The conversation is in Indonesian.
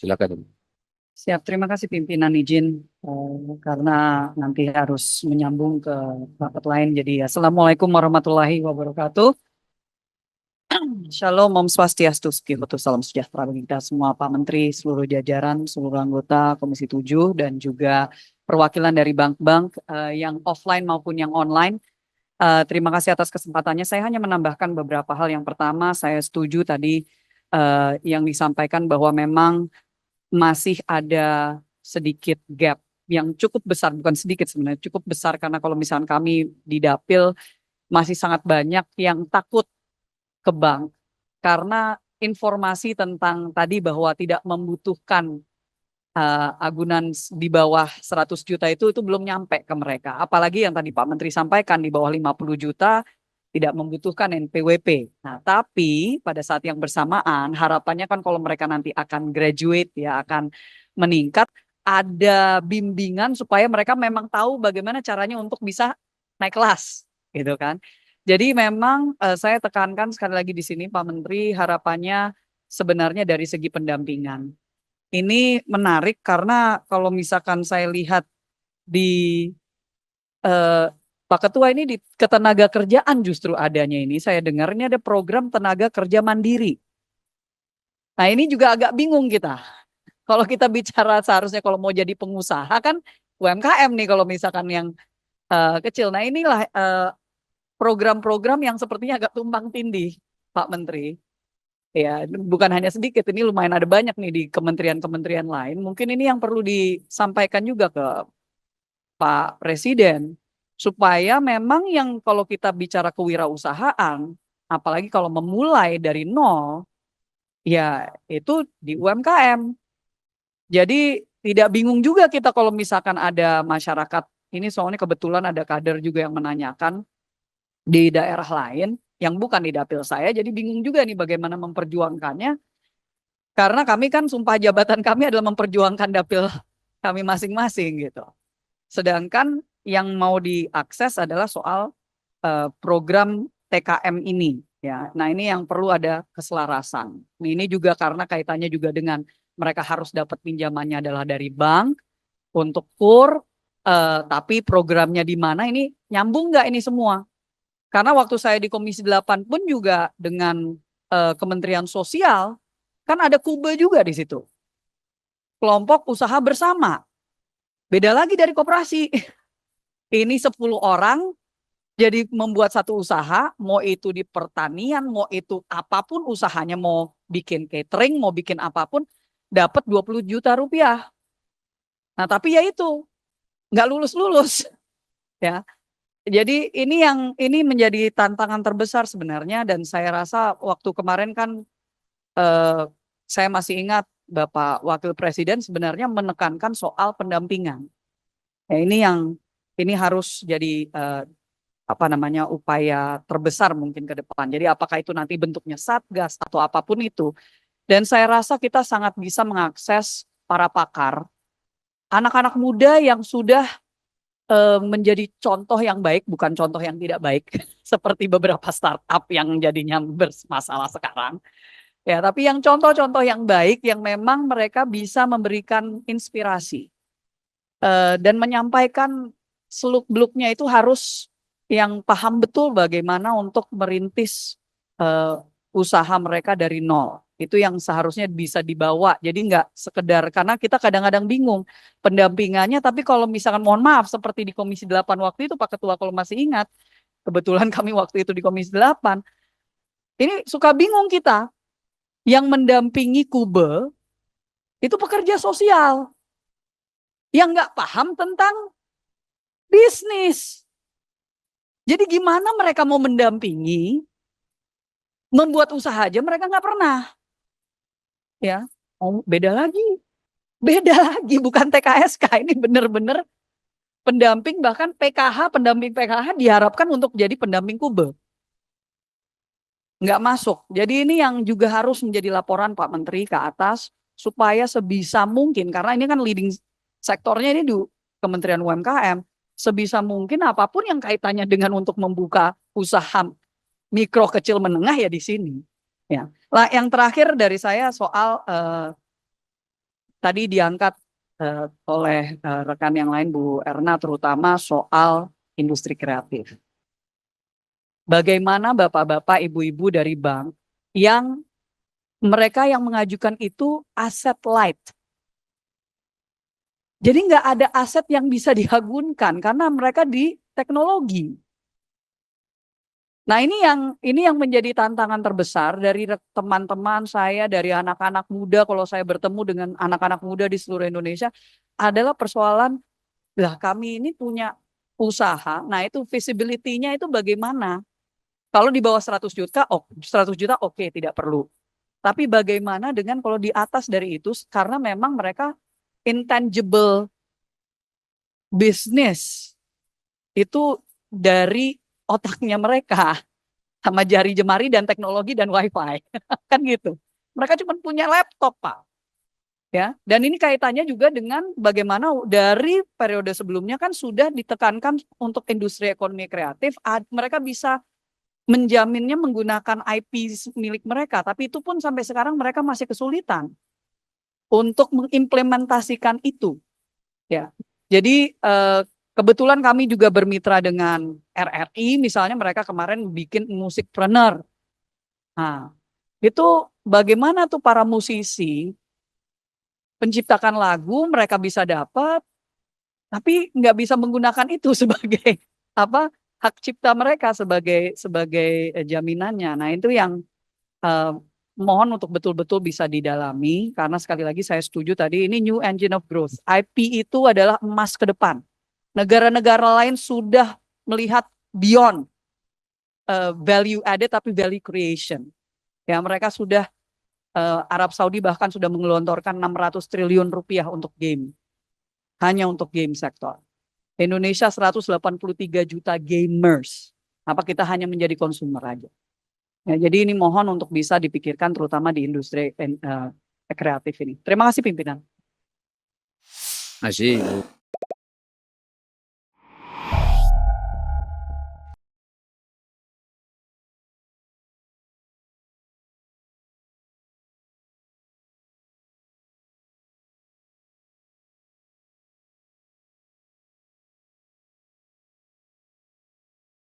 Silakan. Siap, terima kasih pimpinan izin karena nanti harus menyambung ke rapat lain. Jadi Assalamualaikum warahmatullahi wabarakatuh. Shalom, Om Swastiastu, Putu, salam sejahtera bagi kita semua, Pak Menteri, seluruh jajaran, seluruh anggota Komisi 7, dan juga perwakilan dari bank-bank yang offline maupun yang online. Terima kasih atas kesempatannya. Saya hanya menambahkan beberapa hal. Yang pertama, saya setuju tadi yang disampaikan bahwa memang masih ada sedikit gap yang cukup besar, bukan sedikit sebenarnya, cukup besar karena kalau misalnya kami di Dapil masih sangat banyak yang takut ke bank karena informasi tentang tadi bahwa tidak membutuhkan agunan di bawah 100 juta itu belum nyampe ke mereka. Apalagi yang tadi Pak Menteri sampaikan di bawah 50 juta tidak membutuhkan NPWP. Nah, tapi pada saat yang bersamaan harapannya kan kalau mereka nanti akan graduate ya akan meningkat, ada bimbingan supaya mereka memang tahu bagaimana caranya untuk bisa naik kelas gitu kan. Jadi memang saya tekankan sekali lagi di sini Pak Menteri, harapannya sebenarnya dari segi pendampingan. Ini menarik karena kalau misalkan saya lihat di eh, Pak Ketua ini di ketenaga kerjaan justru adanya ini. Saya dengar ini ada program tenaga kerja mandiri. Nah ini juga agak bingung kita. Kalau kita bicara seharusnya kalau mau jadi pengusaha kan UMKM nih kalau misalkan yang kecil. Nah inilah program-program yang sepertinya agak tumpang tindih Pak Menteri. Ya, bukan hanya sedikit, ini lumayan ada banyak nih di kementerian-kementerian lain. Mungkin ini yang perlu disampaikan juga ke Pak Presiden, supaya memang yang kalau kita bicara kewirausahaan, apalagi kalau memulai dari nol, ya itu di UMKM. Jadi tidak bingung juga kita kalau misalkan ada masyarakat, ini soalnya kebetulan ada kader juga yang menanyakan di daerah lain, yang bukan di dapil saya, jadi bingung juga nih bagaimana memperjuangkannya. Karena kami kan sumpah jabatan kami adalah memperjuangkan dapil kami masing-masing gitu. Sedangkan yang mau diakses adalah soal program TKM ini ya. Nah, ini yang perlu ada keselarasan. Ini juga karena kaitannya juga dengan mereka harus dapat pinjamannya adalah dari bank untuk kur tapi programnya di mana ini nyambung nggak ini semua? Karena waktu saya di Komisi 8 pun juga dengan Kementerian Sosial kan ada KUBE juga di situ. Kelompok usaha bersama. Beda lagi dari koperasi. Ini 10 orang jadi membuat satu usaha, mau itu di pertanian, mau itu apapun usahanya, mau bikin catering, mau bikin apapun, dapat 20 juta rupiah. Nah tapi ya itu, nggak lulus-lulus. Ya. Jadi ini menjadi tantangan terbesar sebenarnya dan saya rasa waktu kemarin kan eh, saya masih ingat Bapak Wakil Presiden sebenarnya menekankan soal pendampingan. Ya, ini harus jadi apa namanya upaya terbesar mungkin ke depan. Jadi apakah itu nanti bentuknya satgas atau apapun itu. Dan saya rasa kita sangat bisa mengakses para pakar, anak-anak muda yang sudah menjadi contoh yang baik, bukan contoh yang tidak baik, seperti beberapa startup yang jadinya bermasalah sekarang. Ya, tapi yang contoh-contoh yang baik yang memang mereka bisa memberikan inspirasi dan menyampaikan seluk-beluknya itu harus yang paham betul bagaimana untuk merintis eh, usaha mereka dari nol. Itu yang seharusnya bisa dibawa. Jadi nggak sekedar, karena kita kadang-kadang bingung pendampingannya, tapi kalau misalkan mohon maaf seperti di Komisi 8 waktu itu Pak Ketua kalau masih ingat, kebetulan kami waktu itu di Komisi 8, ini suka bingung kita. Yang mendampingi Kube itu pekerja sosial yang nggak paham tentang bisnis. Jadi gimana mereka mau mendampingi, membuat usaha aja mereka nggak pernah. Ya, oh, beda lagi, bukan TKSK ini benar-benar pendamping bahkan PKH, pendamping PKH diharapkan untuk jadi pendamping Kube. Nggak masuk. Jadi ini yang juga harus menjadi laporan Pak Menteri ke atas supaya sebisa mungkin, karena ini kan leading sektornya ini di Kementerian UMKM, sebisa mungkin apapun yang kaitannya dengan untuk membuka usaha mikro kecil menengah ya di sini. Ya. Lah yang terakhir dari saya soal tadi diangkat oleh rekan yang lain Bu Erna, terutama soal industri kreatif. Bagaimana bapak-bapak, ibu-ibu dari bank yang mereka yang mengajukan itu aset light. Jadi nggak ada aset yang bisa diagunkan karena mereka di teknologi. Nah, ini yang menjadi tantangan terbesar dari teman-teman saya, dari anak-anak muda. Kalau saya bertemu dengan anak-anak muda di seluruh Indonesia, adalah persoalan, lah kami ini punya usaha, nah itu visibility-nya itu bagaimana? Kalau di bawah 100 juta, 100 juta oke, tidak perlu. Tapi bagaimana dengan kalau di atas dari itu, karena memang mereka intangible business itu dari otaknya mereka sama jari jemari dan teknologi dan wifi kan gitu. Mereka cuma punya laptop Pak, ya. Dan ini kaitannya juga dengan bagaimana dari periode sebelumnya kan sudah ditekankan untuk industri ekonomi kreatif, mereka bisa menjaminnya menggunakan IP milik mereka, tapi itu pun sampai sekarang mereka masih kesulitan untuk mengimplementasikan itu, ya. Jadi kebetulan kami juga bermitra dengan RRI, misalnya mereka kemarin bikin musikpreneur. Nah, itu bagaimana tuh para musisi penciptakan lagu mereka bisa dapat, tapi nggak bisa menggunakan itu sebagai apa hak cipta mereka sebagai jaminannya. Nah itu yang eh, mohon untuk betul-betul bisa didalami karena sekali lagi saya setuju tadi ini new engine of growth. IP itu adalah emas ke depan. Negara-negara lain sudah melihat beyond value added tapi value creation. Ya mereka sudah Arab Saudi bahkan sudah menggelontorkan 600 triliun rupiah untuk game. Hanya untuk game sektor. Indonesia 183 juta gamers. Apa kita hanya menjadi konsumer aja? Ya, jadi ini mohon untuk bisa dipikirkan terutama di industri kreatif ini. Terima kasih pimpinan. Terima kasih Bu